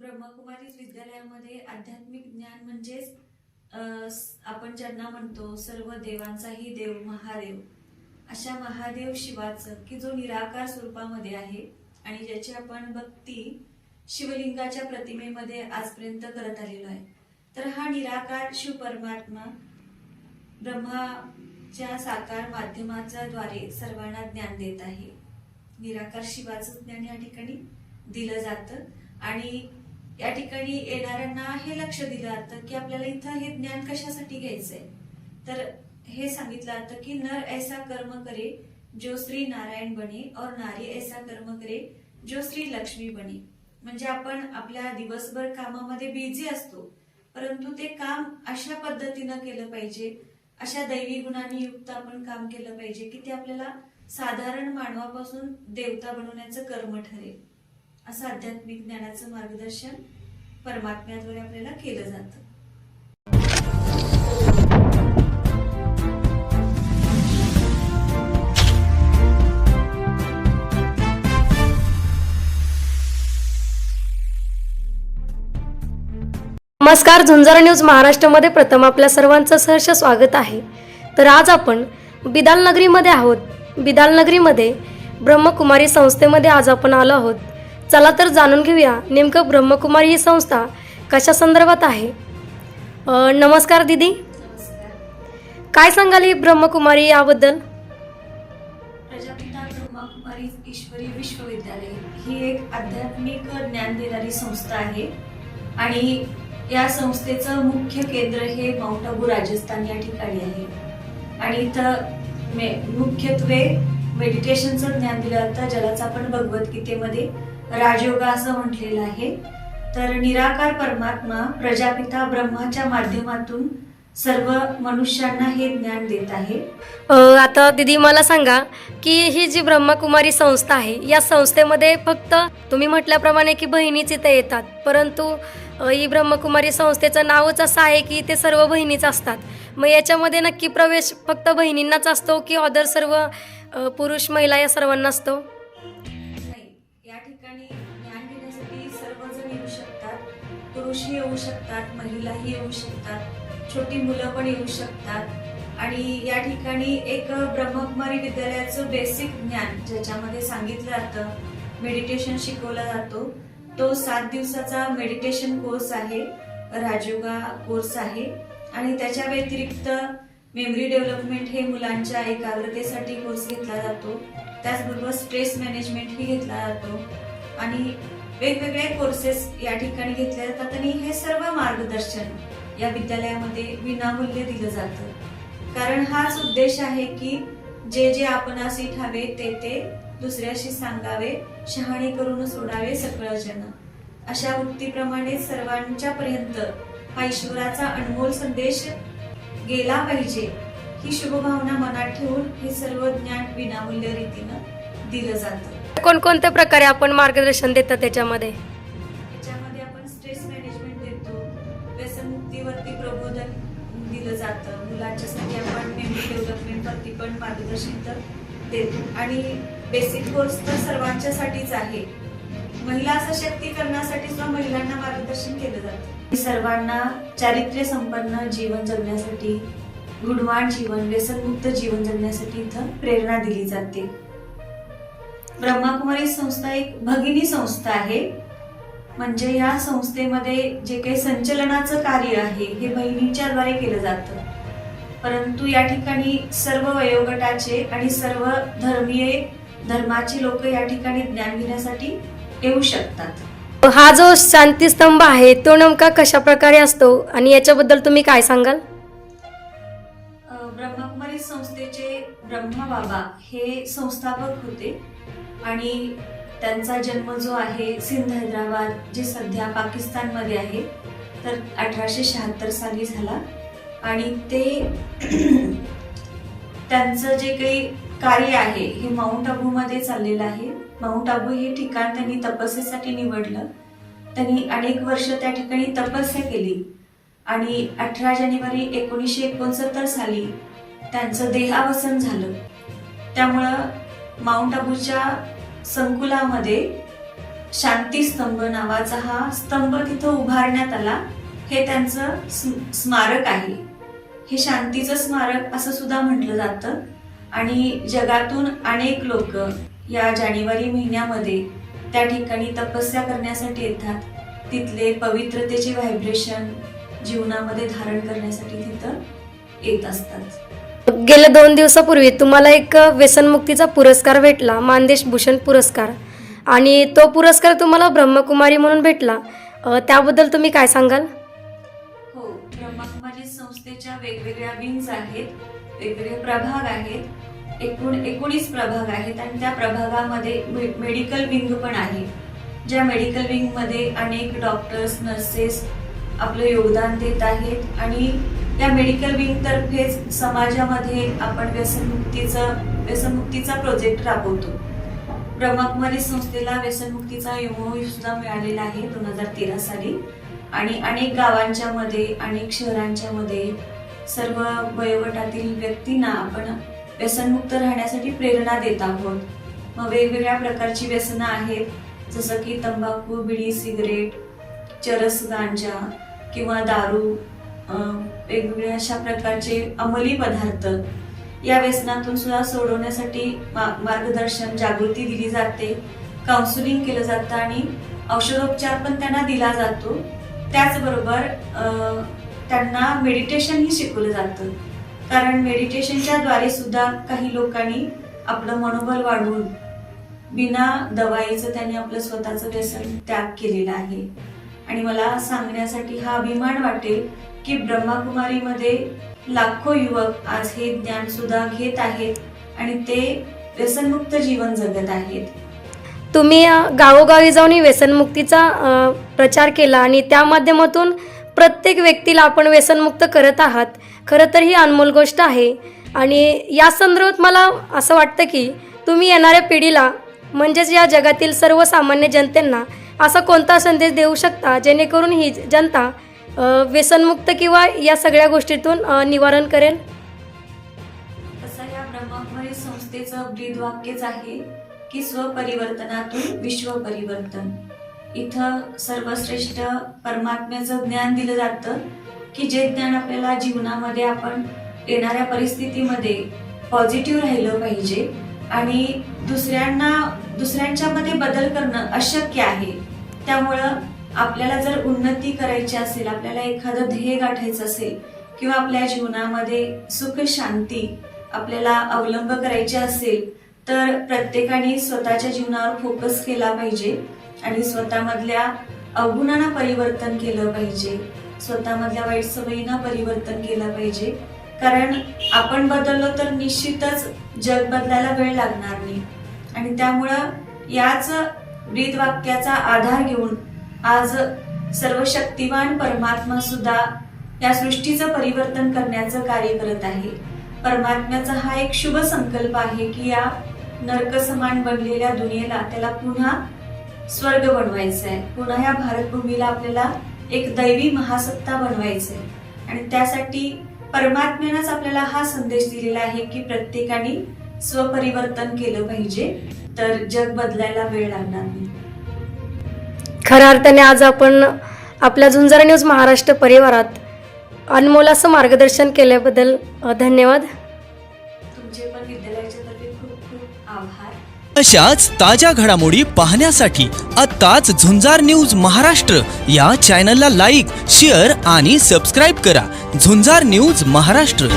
ब्रह्मकुमारी विद्यालयामध्ये आध्यात्मिक ज्ञान म्हणजेच आपण ज्यांना म्हणतो सर्व देवांचाही देव महादेव, अशा महादेव शिवाचं की जो निराकार स्वरूपामध्ये आहे आणि ज्याची आपण भक्ती शिवलिंगाच्या प्रतिमेमध्ये आजपर्यंत करत आलेलो आहे. तर हा निराकार शिव परमात्मा ब्रह्माच्या साकार माध्यमाच्या द्वारे सर्वांना ज्ञान देत आहे. निराकार शिवाचं ज्ञान या ठिकाणी दिलं जातं आणि या ठिकाणी येणाऱ्यांना हे लक्ष दिलं जातं की आपल्याला इथं हे ज्ञान कशासाठी घ्यायचंय. तर हे सांगितलं जातं की नर ऐसा कर्म करे जो श्री नारायण बने और नारी ऐसा कर्म करे जो श्री लक्ष्मी बने. म्हणजे आपण आपल्या दिवसभर कामामध्ये बिझी असतो, परंतु ते काम अशा पद्धतीनं केलं पाहिजे, अशा दैवी गुणांनी युक्त आपण काम केलं पाहिजे की ते आपल्याला साधारण मानवापासून देवता बनवण्याचं कर्म ठरेल. असं आध्यात्मिक ज्ञानाचं मार्गदर्शन परमात्म्याद्वारे आपल्याला केलं जातं. नमस्कार, झुंजार न्यूज महाराष्ट्रामध्ये प्रथम आपल्या सर्वांचं सहर्ष स्वागत आहे. तर आज आपण बिदाल नगरीमध्ये आहोत. बिदाल नगरीमध्ये ब्रह्मकुमारी संस्थेमध्ये आज आपण आलो आहोत. चला तर जाणून घेऊया नेमकं ब्रह्मकुमारी ही संस्था कशा संदर्भात आहे. नमस्कार दीदी, काय सांगाल ही ब्रह्मकुमारी याबद्दल? प्रजापिता ब्रह्मकुमारी ईश्वरी विश्वविद्यालय ही एक आध्यात्मिक ज्ञान देणारी संस्था आहे आणि या संस्थेचं मुख्य केंद्र हे माउंट आबू राजस्थान या ठिकाणी आहे आणि इथं मुख्यत्वे मेडिटेशनचं ज्ञान दिलं जातं, ज्यालाच आपण भगवद्गीतेमध्ये राजयोगा असं म्हटलेलं आहे. तर निराकार परमात्मा प्रजापिता ब्रह्माच्या माध्यमातून सर्व मनुष्यांना हे ज्ञान देत आहे. आता दीदी मला सांगा की ही जी ब्रह्मकुमारी संस्था आहे या संस्थेमध्ये फक्त तुम्ही म्हटल्याप्रमाणे की बहिणीच इथे येतात, परंतु ही ब्रह्मकुमारी संस्थेचं नावच असं आहे की ते सर्व बहिणीच असतात. मग याच्यामध्ये नक्की प्रवेश फक्त बहिणींनाच असतो की अदर सर्व पुरुष महिला या सर्वांना असतो? या ठिकाणी ज्ञान घेण्यासाठी सर्वजण येऊ शकतात. पुरुषही येऊ शकतात, महिलाही येऊ शकतात, छोटी मुलं पण येऊ शकतात. आणि या ठिकाणी एक ब्रह्मकुमारी विद्यालयाचं बेसिक ज्ञान ज्याच्यामध्ये सांगितलं जातं, मेडिटेशन शिकवला जातो. तो 7 दिवसाचा मेडिटेशन कोर्स आहे, राजयोगा कोर्स आहे आणि त्याच्या व्यतिरिक्त मेमरी डेव्हलपमेंट हे मुलांच्या एकाग्रतेसाठी कोर्स घेतला जातो. त्याचबरोबर स्ट्रेस मॅनेजमेंट ही घेतला जातो आणि वेगवेगळे कोर्सेस या ठिकाणी घेतले जातात आणि हे सर्व मार्गदर्शन या विद्यालयामध्ये विनामूल्य दिलं जातं. कारण हाच उद्देश आहे की जे जे आपणासी ठावे ते दुसऱ्याशी सांगावे, शहाणे करून सोडावे सकळ जन. अशा उक्तीप्रमाणे सर्वांच्या पर्यंत हा ईश्वराचा अनमोल संदेश गेला पाहिजे ही शुभभावना मनात ठेवून हे सर्व ज्ञान विनामूल्य रीतीनं दिलं जातं. कोणकोणत्या प्रकारे आपण मार्गदर्शन देतात त्याच्यामध्ये? आपण स्ट्रेस मॅनेजमेंट देतो, व्यसनमुक्तीवरती प्रबोधन दिलं जातं, मुलांच्यासाठी आपण मेमरी डेव्हलपमेंट वरती पण मार्गदर्शन देतो आणि बेसिक कोर्स तर सर्वांच्यासाठीच आहे. महिला सशक्तीकरणासाठी सुद्धा महिलांना मार्गदर्शन केलं जातं. सर्वांना चारित्र्य संपन्न जीवन जगण्यासाठी, गुणवान जीवन, व्यसनमुक्त जीवन जगण्यासाठी इथं प्रेरणा दिली जाते. ब्रह्मकुमारी संस्था एक भगिनी संस्था आहे. म्हणजे या संस्थेमध्ये जे काही संचलनाचं कार्य आहे हे बहिणींच्या द्वारे केलं जातं, परंतु या ठिकाणी सर्व वयोगटाचे आणि सर्व धर्माचे लोक या ठिकाणी ज्ञान घेण्यासाठी येऊ शकतात. हा जो शांतीस्तंभ आहे तो नेमका कशा प्रकारे असतो आणि याच्याबद्दल तुम्ही काय सांगाल? ब्रह्मकुमारी संस्थेचे ब्रह्मबाबा हे संस्थापक होते आणि त्यांचा जन्म जो आहे सिंध हैदराबाद, जे सध्या पाकिस्तानमध्ये आहे, तर 1876 साली झाला आणि ते त्यांचं जे काही कार्य आहे हे माउंट आबू मध्ये चाललेलं आहे. माउंट आबू हे ठिकाण त्यांनी तपस्येसाठी निवडलं. त्यांनी अनेक वर्ष त्या ठिकाणी तपस्या केली आणि 18 जानेवारी 1969 साली त्यांचं देहावसन झालं. त्यामुळं माउंट आबूच्या संकुलामध्ये शांतीस्तंभ नावाचा हा स्तंभ तिथं उभारण्यात आला. हे त्यांचं स्मारक आहे. हे शांतीचं स्मारक असं सुद्धा म्हटलं जातं. आणि जगातून अनेक लोक या जानेवारी महिन्यामध्ये त्या ठिकाणी तपस्या करण्यासाठी येतात. तिथले पवित्रतेचे व्हायब्रेशन जीवनामध्ये धारण करण्यासाठी तिथं येत असतात. गेल्या 2 दिवसापूर्वी तुम्हाला एक व्यसनमुक्तीचा पुरस्कार भेटला, मानदेश भूषण पुरस्कार, आणि तो पुरस्कार तुम्हाला ब्रह्मकुमारी म्हणून भेटला. त्याबद्दल तुम्ही काय सांगाल? हो, ब्रह्मकुमारी संस्थेच्या वेगवेगळ्या विंग्स आहेत, वेगवेगळे प्रभाग आहेत. एकूण 19 प्रभाग आहेत आणि त्या प्रभागामध्ये मेडिकल विंग पण आहे. ज्या मेडिकल विंग मध्ये अनेक डॉक्टर्स, नर्सेस आपलं योगदान देत आहेत. आणि या मेडिकल विंग तर्फेच समाजामध्ये आपण व्यसनमुक्तीचा प्रोजेक्ट राबवतो. ब्रह्मकुमारी संस्थेला व्यसनमुक्तीचा MOU सुद्धा मिळालेला आहे 2013 साली. आणि अनेक गावांच्या मध्ये, अनेक शहरांच्या मध्ये सर्व वयोगटातील व्यक्तींना आपण व्यसनमुक्त राहण्यासाठी प्रेरणा देत आहोत. मग वेगवेगळ्या प्रकारची व्यसनं आहेत, जसं की तंबाखू, बिडी, सिगरेट, चरस, गांजा किंवा दारू, वेगवेगळ्या अशा प्रकारचे अंमली पदार्थ. या व्यसनातून सुद्धा सोडवण्यासाठी मार्गदर्शन, जागृती दिली जाते, काउन्सिलिंग केलं जातं आणि औषधोपचार पण त्यांना दिला जातो. त्याचबरोबर त्यांना मेडिटेशनही शिकवलं जातं. कारण मेडिटेशनच्या द्वारे सुद्धा काही लोकांनी आपलं मनोबल वाढवून बिना दवाईचं त्यांनी आपलं स्वतःचं व्यसन त्याग केलेलं आहे. आणि मला सांगण्यासाठी हा अभिमान वाटेल की ब्रह्मकुमारीमध्ये लाखो युवक आज हे ज्ञान सुद्धा घेत आहेत आणि ते व्यसनमुक्त जीवन जगत आहेत. तुम्ही गावोगावी जाऊन व्यसनमुक्तीचा प्रचार केला आणि त्या माध्यमातून प्रत्येक व्यक्तीला आपण व्यसनमुक्त करत आहात. खरं तर ही अनमोल गोष्ट आहे. आणि या संदर्भात मला असं वाटतं की तुम्ही येणाऱ्या पिढीला, म्हणजेच या जगातील सर्वसामान्य जनतेंना असा कोणता संदेश देऊ शकता जेणेकरून ही जनता व्यसनमुक्त किंवा या सगळ्या गोष्टीतून निवारण करेल? तसं या ब्रह्मकुमारी संस्थेचं ब्रीदवाक्यच आहे की स्वपरिवर्तनातून विश्व परिवर्तन. इथं सर्वश्रेष्ठ परमात्म्याचं ज्ञान दिलं जातं की जे ज्ञान आपल्याला जीवनामध्ये आपण येणाऱ्या परिस्थितीमध्ये पॉझिटिव्ह राहिलं पाहिजे आणि दुसऱ्यांच्यामध्ये बदल करणं अशक्य आहे. त्यामुळं आपल्याला जर उन्नती करायची असेल, आपल्याला एखादं ध्येय गाठायचं असेल किंवा आपल्या जीवनामध्ये सुख शांती आपल्याला अवलंब करायची असेल तर प्रत्येकाने स्वतःच्या जीवनावर फोकस केला पाहिजे आणि स्वतःमधल्या अवगुणांना परिवर्तन केलं पाहिजे, स्वतःमधल्या वाईट सवयींना परिवर्तन केलं पाहिजे. कारण आपण बदललो तर निश्चितच जग बदलायला वेळ लागणार नाही. आणि त्यामुळं याच ब्रीदवाक्याचा आधार घेऊन आज सर्व शक्तिवान परमात्मा सुद्धा या सृष्टीचं परिवर्तन करण्याचं कार्य करत आहे. परमात्म्याचा हा एक शुभ संकल्प आहे की या नरकसमान बनलेल्या दुनियेला त्याला पुन्हा स्वर्ग बनवायचं आहे. पुन्हा या भारतभूमीला आपल्याला एक दैवी महासत्ता बनवायचं आहे. आणि त्यासाठी परमात्म्यानंच आपल्याला हा संदेश दिलेला आहे की प्रत्येकाने स्वपरिवर्तन केलं पाहिजे, तर जग बदलायला वेळ लागणार नाही. खऱ्या अर्थाने आज आपण आपल्या झुंजार न्यूज महाराष्ट्र परिवारात अनमोल असं मार्गदर्शन केल्याबद्दल धन्यवाद. तुमचे पण विद्यालयाच्या तर्फे खूप खूप आभार. अशाच ताज्या घडामोडी पाहण्यासाठी आत्ताच झुंजार न्यूज महाराष्ट्र या चॅनलला लाईक, शेअर आणि सबस्क्राईब करा. झुंजार न्यूज महाराष्ट्र.